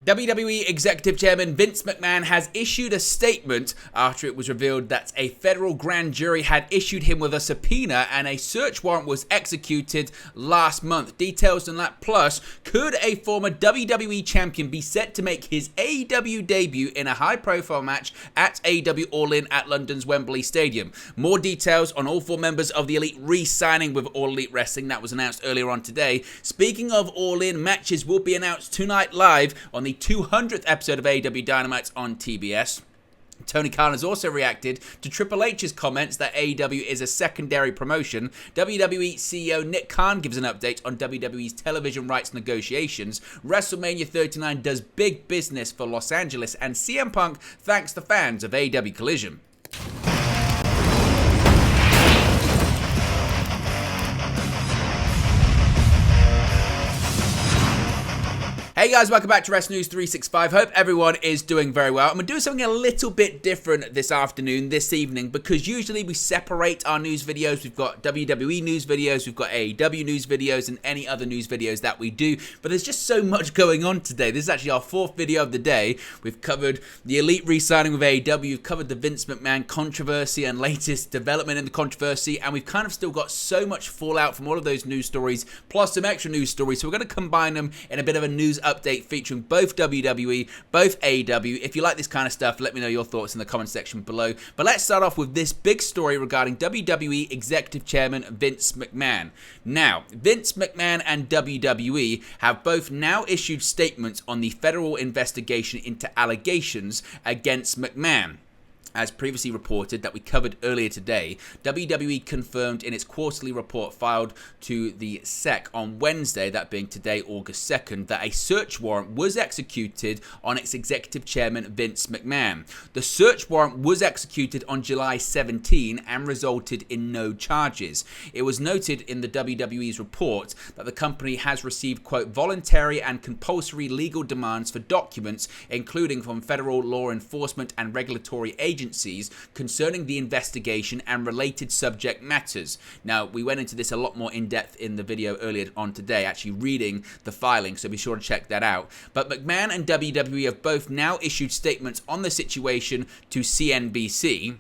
WWE Executive Chairman Vince McMahon has issued a statement after it was revealed that a federal grand jury had issued him with a subpoena and a search warrant was executed last month. Details on that, plus, could a former WWE champion be set to make his AEW debut in a high-profile match at AEW All In at London's Wembley Stadium? More details on all four members of the Elite re-signing with All Elite Wrestling. That was announced earlier on today. Speaking of All In, matches will be announced tonight live on the 200th episode of AEW Dynamite on TBS. Tony Khan has also reacted to Triple H's comments that AEW is a secondary promotion. WWE CEO Nick Khan gives an update on WWE's television rights negotiations. WrestleMania 39 does big business for Los Angeles, and CM Punk thanks the fans of AEW Collision. Hey guys, welcome back to Wrestling News 365. Hope everyone is doing very well. I'm going to do something a little bit different this afternoon, this evening, because usually we separate our news videos. We've got WWE news videos, we've got AEW news videos, and any other news videos that we do. But there's just so much going on today. This is actually our fourth video of the day. We've covered the Elite re-signing with AEW, we've covered the Vince McMahon controversy and latest development in the controversy, and we've kind of still got so much fallout from all of those news stories, plus some extra news stories. So we're going to combine them in a bit of a news update featuring both WWE, both AEW. If you like this kind of stuff, let me know your thoughts in the comment section below. But let's start off with this big story regarding WWE Executive Chairman Vince McMahon. Now, Vince McMahon and WWE have both now issued statements on the federal investigation into allegations against McMahon. As previously reported that we covered earlier today, WWE confirmed in its quarterly report filed to the SEC on Wednesday, that being today, August 2nd, that a search warrant was executed on its executive chairman, Vince McMahon. The search warrant was executed on July 17 and resulted in no charges. It was noted in the WWE's report that the company has received, quote, voluntary and compulsory legal demands for documents, including from federal law enforcement and regulatory agencies, concerning the investigation and related subject matters. Now, we went into this a lot more in depth in the video earlier on today, actually reading the filing, so be sure to check that out. But McMahon and WWE have both now issued statements on the situation to CNBC.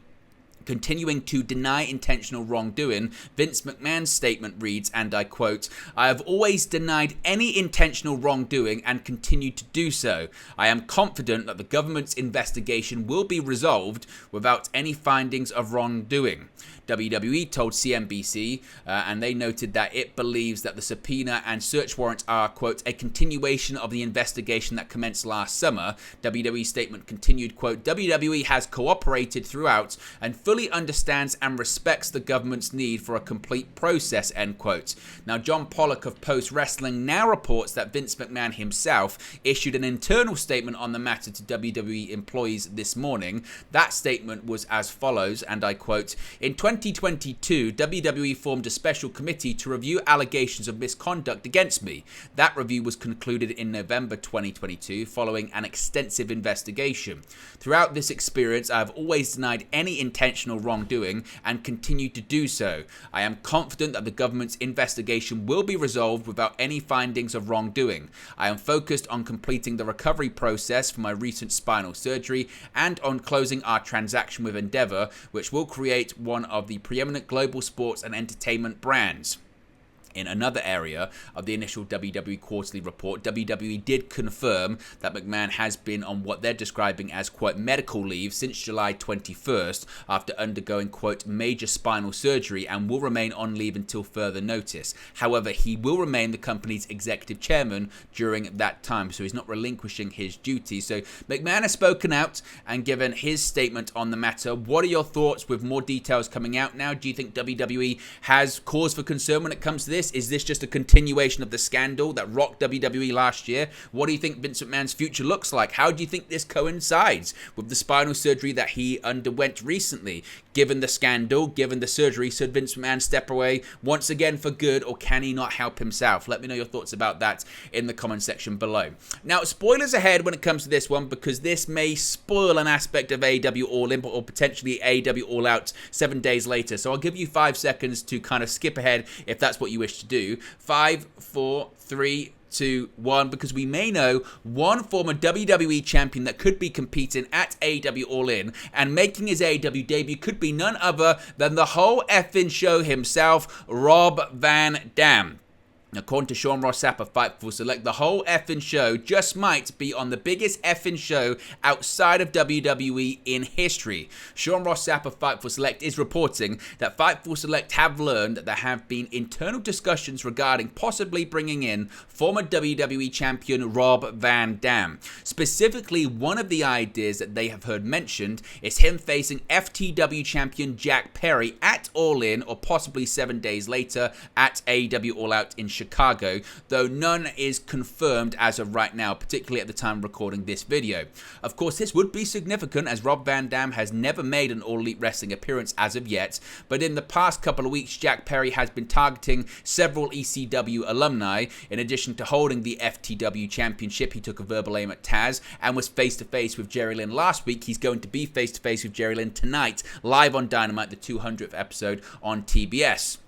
Continuing to deny intentional wrongdoing, Vince McMahon's statement reads, and I quote, "I have always denied any intentional wrongdoing and continue to do so. I am confident that the government's investigation will be resolved without any findings of wrongdoing." WWE told CNBC, and they noted that it believes that the subpoena and search warrants are, quote, "a continuation of the investigation that commenced last summer." WWE's statement continued, quote, "WWE has cooperated throughout and fully understands and respects the government's need for a complete process," end quote. Now, John Pollock of Post Wrestling now reports that Vince McMahon himself issued an internal statement on the matter to WWE employees this morning. That statement was as follows, and I quote, "In 2022, WWE formed a special committee to review allegations of misconduct against me. That review was concluded in November 2022 following an extensive investigation. Throughout this experience, I have always denied any intentional wrongdoing and continue to do so. I am confident that the government's investigation will be resolved without any findings of wrongdoing. I am focused on completing the recovery process for my recent spinal surgery and on closing our transaction with Endeavor, which will create one of the preeminent global sports and entertainment brands." In another area of the initial WWE quarterly report, WWE did confirm that McMahon has been on what they're describing as, quote, medical leave since July 21st after undergoing, quote, major spinal surgery and will remain on leave until further notice. However, he will remain the company's executive chairman during that time, so he's not relinquishing his duties. So McMahon has spoken out and given his statement on the matter. What are your thoughts with more details coming out now? Do you think WWE has cause for concern when it comes to this? Is this just a continuation of the scandal that rocked WWE last year? What do you think Vince McMahon's future looks like? How do you think this coincides with the spinal surgery that he underwent recently? Given the scandal, given the surgery, should Vince McMahon step away once again for good, or can he not help himself? Let me know your thoughts about that in the comment section below. Now, spoilers ahead when it comes to this one, because this may spoil an aspect of AEW All In, or potentially AEW All Out 7 days later. So I'll give you 5 seconds to kind of skip ahead if that's what you wish to do. 5, 4, 3, to one, because we may know one former WWE champion that could be competing at AEW All In, and making his AEW debut could be none other than the whole effing show himself, Rob Van Dam. According to Sean Ross Sapp of Fightful Select, the whole effing show just might be on the biggest effing show outside of WWE in history. Sean Ross Sapp of Fightful Select is reporting that Fightful Select have learned that there have been internal discussions regarding possibly bringing in former WWE champion Rob Van Dam. Specifically, one of the ideas that they have heard mentioned is him facing FTW champion Jack Perry at All In, or possibly 7 days later at AEW All Out in Chicago, though none is confirmed as of right now, particularly at the time of recording this video. Of course, this would be significant as Rob Van Dam has never made an All Elite Wrestling appearance as of yet, but in the past couple of weeks, Jack Perry has been targeting several ECW alumni. In addition to holding the FTW championship, he took a verbal aim at Taz and was face-to-face with Jerry Lynn last week. He's going to be face-to-face with Jerry Lynn tonight, live on Dynamite, the 200th episode on TBS.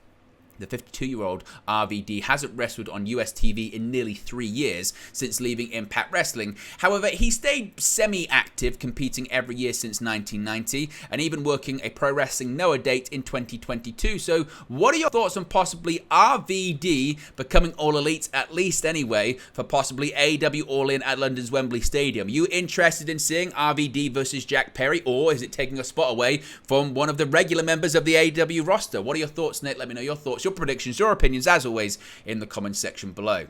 The 52-year-old RVD hasn't wrestled on US TV in nearly 3 years since leaving Impact Wrestling. However, he stayed semi-active, competing every year since 1990, and even working a Pro Wrestling Noah date in 2022. So what are your thoughts on possibly RVD becoming All Elite, at least anyway, for possibly AEW All In at London's Wembley Stadium? You interested in seeing RVD versus Jack Perry, or is it taking a spot away from one of the regular members of the AEW roster? What are your thoughts, Nate? Let me know your thoughts, your predictions, your opinions, as always, in the comments section below.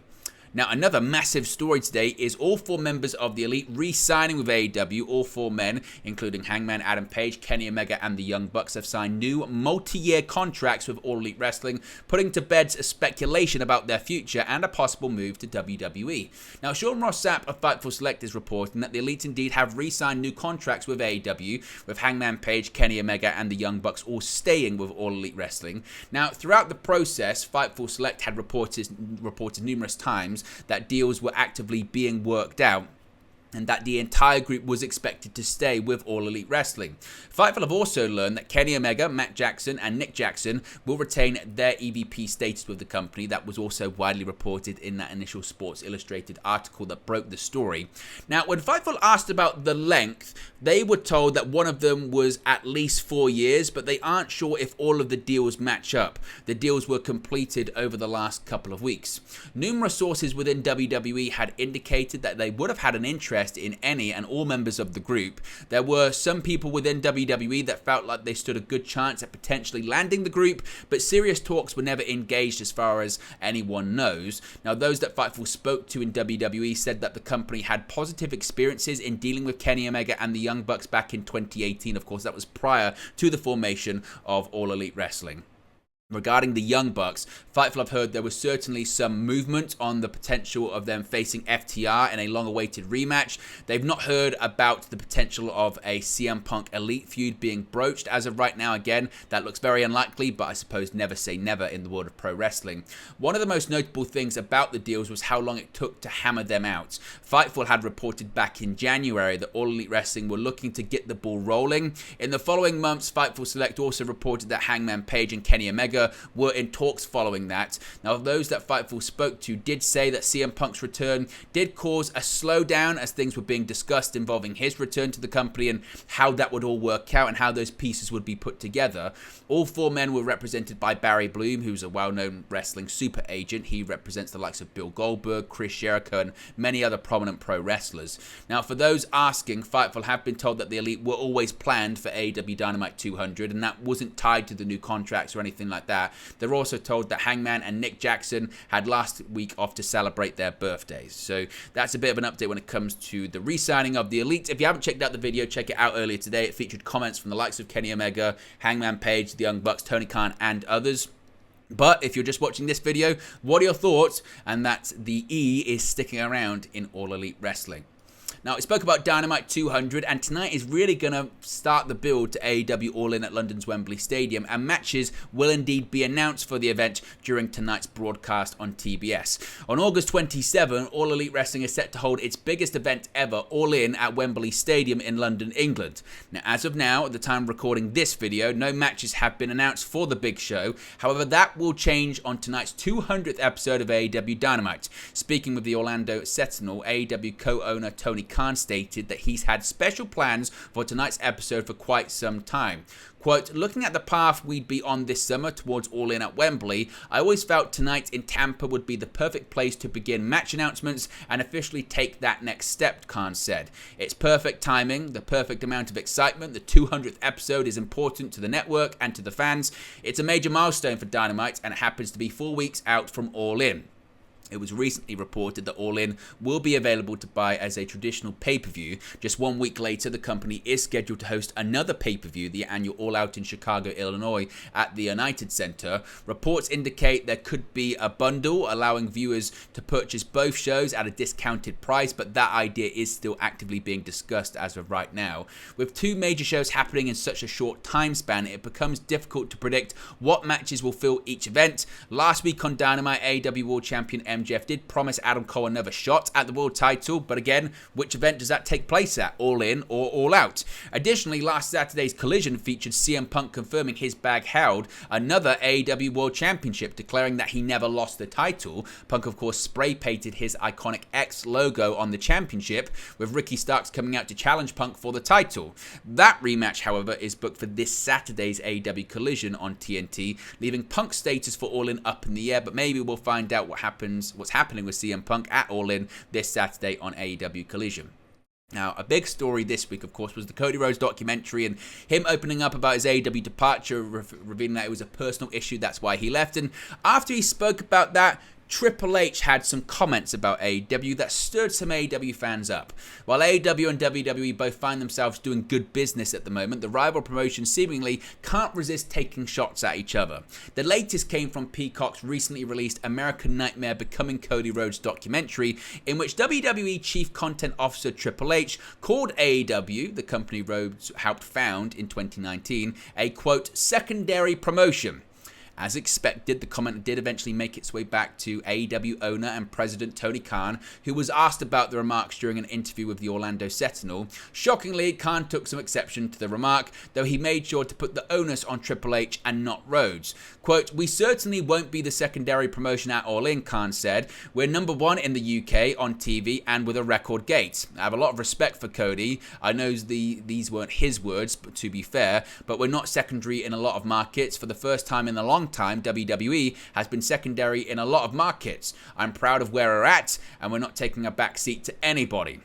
Now, another massive story today is all 4 members of the Elite re-signing with AEW. All 4 men, including Hangman Adam Page, Kenny Omega, and the Young Bucks, have signed new multi-year contracts with All Elite Wrestling, putting to bed speculation about their future and a possible move to WWE. Now, Sean Ross Sapp of Fightful Select is reporting that the Elite indeed have re-signed new contracts with AEW, with Hangman Page, Kenny Omega, and the Young Bucks all staying with All Elite Wrestling. Now, throughout the process, Fightful Select had reported numerous times that deals were actively being worked out, and that the entire group was expected to stay with All Elite Wrestling. Fightful have also learned that Kenny Omega, Matt Jackson, and Nick Jackson will retain their EVP status with the company. That was also widely reported in that initial Sports Illustrated article that broke the story. Now, when Fightful asked about the length, they were told that one of them was at least 4 years, but they aren't sure if all of the deals match up. The deals were completed over the last couple of weeks. Numerous sources within WWE had indicated that they would have had an interest in any and all members of the group. There were some people within WWE that felt like they stood a good chance at potentially landing the group, but serious talks were never engaged as far as anyone knows. Now, those that Fightful spoke to in WWE said that the company had positive experiences in dealing with Kenny Omega and the Young Bucks back in 2018. Of course, that was prior to the formation of All Elite Wrestling. Regarding the Young Bucks, Fightful have heard there was certainly some movement on the potential of them facing FTR in a long-awaited rematch. They've not heard about the potential of a CM Punk Elite feud being broached as of right now. Again, that looks very unlikely, but I suppose never say never in the world of pro wrestling. One of the most notable things about the deals was how long it took to hammer them out. Fightful had reported back in January that All Elite Wrestling were looking to get the ball rolling. In the following months, Fightful Select also reported that Hangman Page and Kenny Omega were in talks following that. Now, those that Fightful spoke to did say that CM Punk's return did cause a slowdown as things were being discussed involving his return to the company and how that would all work out and how those pieces would be put together. All 4 men were represented by Barry Bloom, who's a well-known wrestling super agent. He represents the likes of Bill Goldberg, Chris Jericho, and many other prominent pro wrestlers. Now, for those asking, Fightful have been told that the Elite were always planned for AEW Dynamite 200, and that wasn't tied to the new contracts or anything like that. They're also told that Hangman and Nick Jackson had last week off to celebrate their birthdays. So that's a bit of an update when it comes to the re-signing of the Elite. If you haven't checked out the video, check it out earlier today. It featured comments from the likes of Kenny Omega, Hangman Page, the Young Bucks, Tony Khan, and others. But if you're just watching this video, what are your thoughts? And that the E is sticking around in All Elite Wrestling. Now, we spoke about Dynamite 200, and tonight is really going to start the build to AEW All In at London's Wembley Stadium, and matches will indeed be announced for the event during tonight's broadcast on TBS. On August 27, All Elite Wrestling is set to hold its biggest event ever, All In at Wembley Stadium in London, England. Now, as of now, at the time of recording this video, no matches have been announced for the big show. However, that will change on tonight's 200th episode of AEW Dynamite. Speaking with the Orlando Sentinel, AEW co-owner Tony Khan stated that he's had special plans for tonight's episode for quite some time. Quote, looking at the path we'd be on this summer towards All In at Wembley, I always felt tonight in Tampa would be the perfect place to begin match announcements and officially take that next step, Khan said. It's perfect timing, the perfect amount of excitement. The 200th episode is important to the network and to the fans. It's a major milestone for Dynamite, and it happens to be 4 weeks out from All In. It was recently reported that All In will be available to buy as a traditional pay-per-view. Just 1 week later, the company is scheduled to host another pay-per-view, the annual All Out in Chicago, Illinois, at the United Center. Reports indicate there could be a bundle allowing viewers to purchase both shows at a discounted price, but that idea is still actively being discussed as of right now. With two major shows happening in such a short time span, it becomes difficult to predict what matches will fill each event. Last week on Dynamite, AEW World Champion MJF did promise Adam Cole another shot at the world title, but again, which event does that take place at? All In or All Out? Additionally, last Saturday's Collision featured CM Punk confirming his bag held another AEW World Championship, declaring that he never lost the title. Punk, of course, spray-painted his iconic X logo on the championship, with Ricky Starks coming out to challenge Punk for the title. That rematch, however, is booked for this Saturday's AEW Collision on TNT, leaving Punk's status for All In up in the air, but maybe we'll find out what's happening with CM Punk at All In this Saturday on AEW Collision. Now, a big story this week, of course, was the Cody Rhodes documentary and him opening up about his AEW departure, revealing that it was a personal issue, that's why he left. And after he spoke about that, Triple H had some comments about AEW that stirred some AEW fans up. While AEW and WWE both find themselves doing good business at the moment, the rival promotions seemingly can't resist taking shots at each other. The latest came from Peacock's recently released American Nightmare Becoming Cody Rhodes documentary, in which WWE Chief Content Officer Triple H called AEW, the company Rhodes helped found in 2019, a quote, secondary promotion. As expected, the comment did eventually make its way back to AEW owner and president Tony Khan, who was asked about the remarks during an interview with the Orlando Sentinel. Shockingly, Khan took some exception to the remark, though he made sure to put the onus on Triple H and not Rhodes. Quote, we certainly won't be the secondary promotion at All In, Khan said. We're number one in the UK on TV and with a record gate. I have a lot of respect for Cody. I know these weren't his words, but to be fair, but we're not secondary in a lot of markets. For the first time in a long time, WWE has been secondary in a lot of markets. I'm proud of where we're at, and we're not taking a back seat to anybody.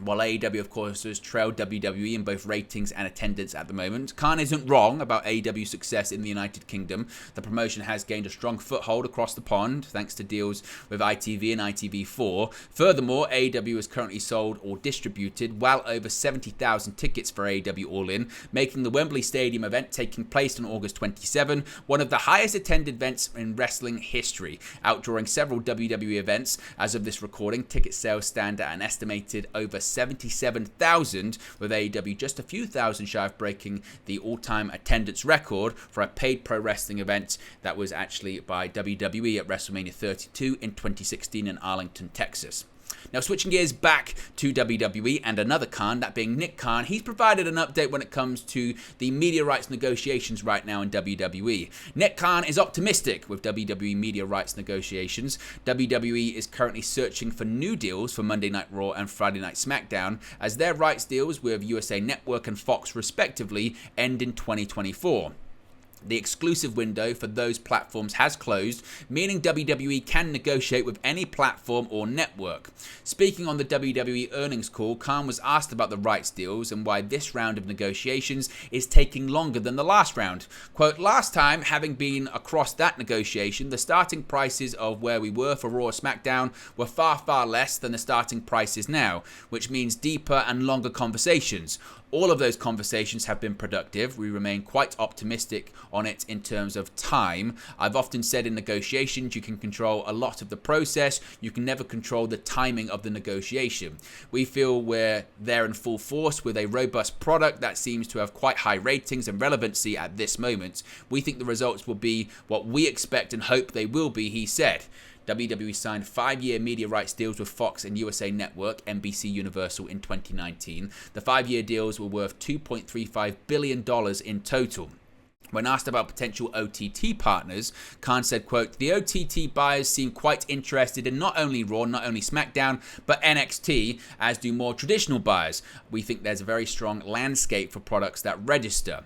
While AEW, of course, has trailed WWE in both ratings and attendance at the moment, Khan isn't wrong about AEW's success in the United Kingdom. The promotion has gained a strong foothold across the pond, thanks to deals with ITV and ITV4. Furthermore, AEW has currently sold or distributed well over 70,000 tickets for AEW All In, making the Wembley Stadium event taking place on August 27 one of the highest attended events in wrestling history, outdrawing several WWE events. As of this recording, ticket sales stand at an estimated over 77,000, with AEW just a few thousand shy of breaking the all-time attendance record for a paid pro wrestling event that was actually by WWE at WrestleMania 32 in 2016 in Arlington, Texas. Now, switching gears back to WWE and another Khan, that being Nick Khan, he's provided an update when it comes to the media rights negotiations right now in WWE. Nick Khan is optimistic with WWE media rights negotiations. WWE is currently searching for new deals for Monday Night Raw and Friday Night SmackDown, as their rights deals with USA Network and Fox respectively end in 2024. The exclusive window for those platforms has closed, meaning WWE can negotiate with any platform or network. Speaking on the WWE earnings call, Khan was asked about the rights deals and why this round of negotiations is taking longer than the last round. Quote, last time, having been across that negotiation, the starting prices of where we were for Raw or SmackDown were far, far less than the starting prices now, which means deeper and longer conversations. All of those conversations have been productive. We remain quite optimistic on it in terms of time. I've often said in negotiations, you can control a lot of the process. You can never control the timing of the negotiation. We feel we're there in full force with a robust product that seems to have quite high ratings and relevancy at this moment. We think the results will be what we expect and hope they will be, he said. WWE signed 5-year media rights deals with Fox and USA Network, NBC Universal in 2019. The 5-year deals were worth $2.35 billion in total. When asked about potential OTT partners, Khan said, quote, "The OTT buyers seem quite interested in not only Raw, not only SmackDown, but NXT, as do more traditional buyers. We think there's a very strong landscape for products that register."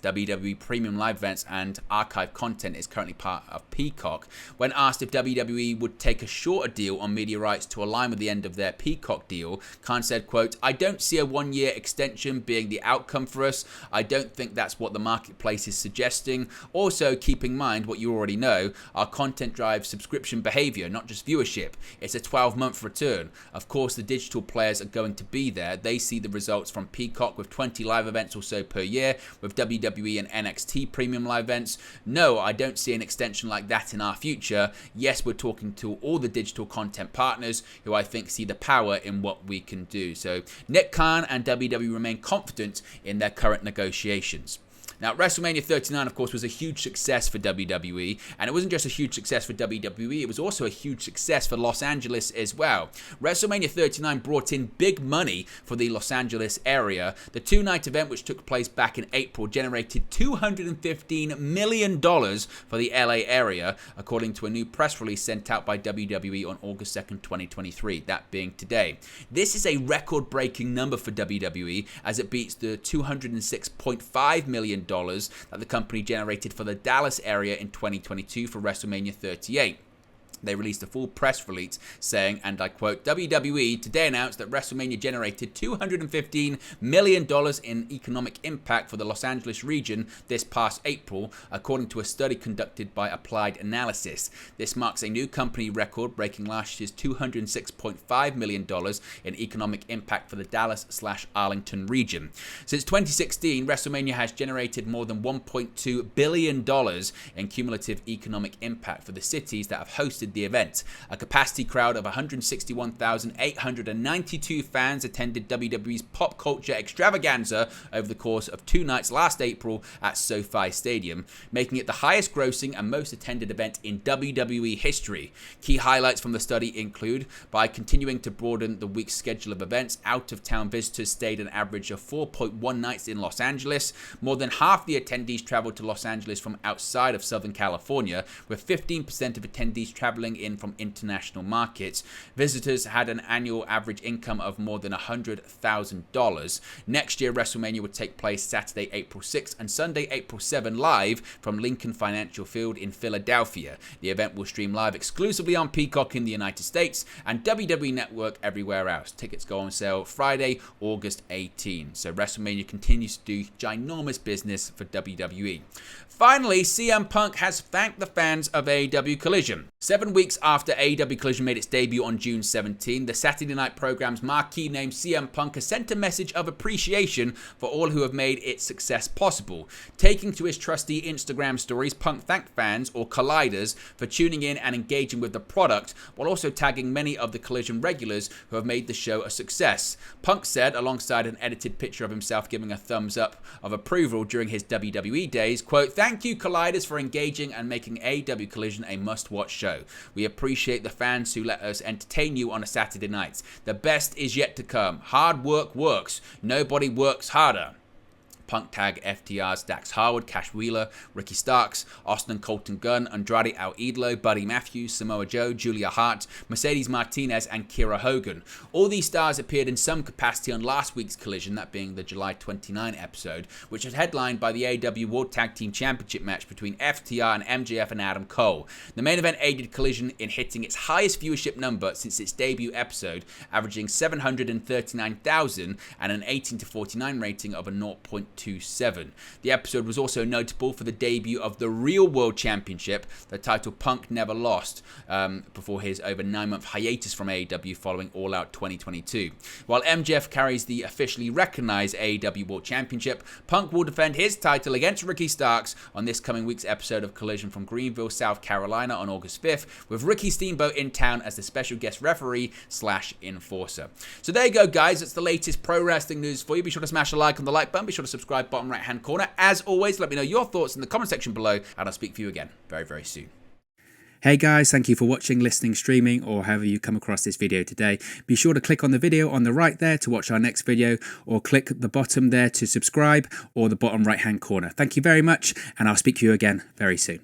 WWE Premium Live Events and archive content is currently part of Peacock. When asked if WWE would take a shorter deal on media rights to align with the end of their Peacock deal, Khan said, quote, "I don't see a 1-year extension being the outcome for us. I don't think that's what the marketplace is suggesting. Also, keep in mind what you already know, our content drives subscription behavior, not just viewership. It's a 12-month return. Of course, the digital players are going to be there. They see the results from Peacock with 20 live events or so per year, with WWE and NXT Premium Live Events. No, I don't see an extension like that in our future. Yes, we're talking to all the digital content partners who I think see the power in what we can do." So Nick Khan and WWE remain confident in their current negotiations. Now, WrestleMania 39, of course, was a huge success for WWE, and it wasn't just a huge success for WWE, it was also a huge success for Los Angeles as well. WrestleMania 39 brought in big money for the Los Angeles area. The 2-night event, which took place back in April, generated $215 million for the LA area, according to a new press release sent out by WWE on August 2nd, 2023, that being today. This is a record-breaking number for WWE, as it beats the $206.5 million that the company generated for the Dallas area in 2022 for WrestleMania 38. They released a full press release saying, and I quote, "WWE today announced that WrestleMania generated $215 million in economic impact for the Los Angeles region this past April, according to a study conducted by Applied Analysis. This marks a new company record, breaking last year's $206.5 million in economic impact for the Dallas/Arlington region. Since 2016, WrestleMania has generated more than $1.2 billion in cumulative economic impact for the cities that have hosted the event. A capacity crowd of 161,892 fans attended WWE's pop culture extravaganza over the course of 2 nights last April at SoFi Stadium, making it the highest grossing and most attended event in WWE history. Key highlights from the study include, by continuing to broaden the week's schedule of events, out-of-town visitors stayed an average of 4.1 nights in Los Angeles. More than half the attendees traveled to Los Angeles from outside of Southern California, with 15% of attendees traveling in from international markets. Visitors had an annual average income of more than $100,000. Next year, WrestleMania would take place Saturday, April 6 and Sunday, April 7 live from Lincoln Financial Field in Philadelphia. The event will stream live exclusively on Peacock in the United States and WWE Network everywhere else. Tickets go on sale Friday, August 18. So WrestleMania continues to do ginormous business for WWE. Finally, CM Punk has thanked the fans of AEW Collision. 7 weeks after AEW Collision made its debut on June 17, the Saturday night program's marquee name CM Punk has sent a message of appreciation for all who have made its success possible. Taking to his trusty Instagram stories, Punk thanked fans, or Colliders, for tuning in and engaging with the product, while also tagging many of the Collision regulars who have made the show a success. Punk said, alongside an edited picture of himself giving a thumbs up of approval during his WWE days, quote, "Thank you, Colliders, for engaging and making AEW Collision a must-watch show. We appreciate the fans who let us entertain you on a Saturday night. The best is yet to come. Hard work works. Nobody works harder." Punk tag FTR's Dax Harwood, Cash Wheeler, Ricky Starks, Austin Colton Gunn, Andrade El Idolo, Buddy Matthews, Samoa Joe, Julia Hart, Mercedes Martinez, and Kira Hogan. All these stars appeared in some capacity on last week's Collision, that being the July 29 episode, which was headlined by the AEW World Tag Team Championship match between FTR and MJF and Adam Cole. The main event aided Collision in hitting its highest viewership number since its debut episode, averaging 739,000 and an 18-49 rating of a 0.2. 127. The episode was also notable for the debut of the Real World Championship, the title Punk never lost before his over 9-month hiatus from AEW following All Out 2022. While MJF carries the officially recognized AEW World Championship, Punk will defend his title against Ricky Starks on this coming week's episode of Collision from Greenville, South Carolina on August 5th, with Ricky Steamboat in town as the special guest referee / enforcer. So there you go, guys. It's the latest pro wrestling news for you. Be sure to smash a like on the like button. Be sure to subscribe bottom right hand corner. As always, let me know your thoughts in the comment section below, and I'll speak to you again very, very soon. Hey guys, thank you for watching, listening, streaming, or however you come across this video today. Be sure to click on the video on the right there to watch our next video, or click the bottom there to subscribe, or the bottom right hand corner. Thank you very much, and I'll speak to you again very soon.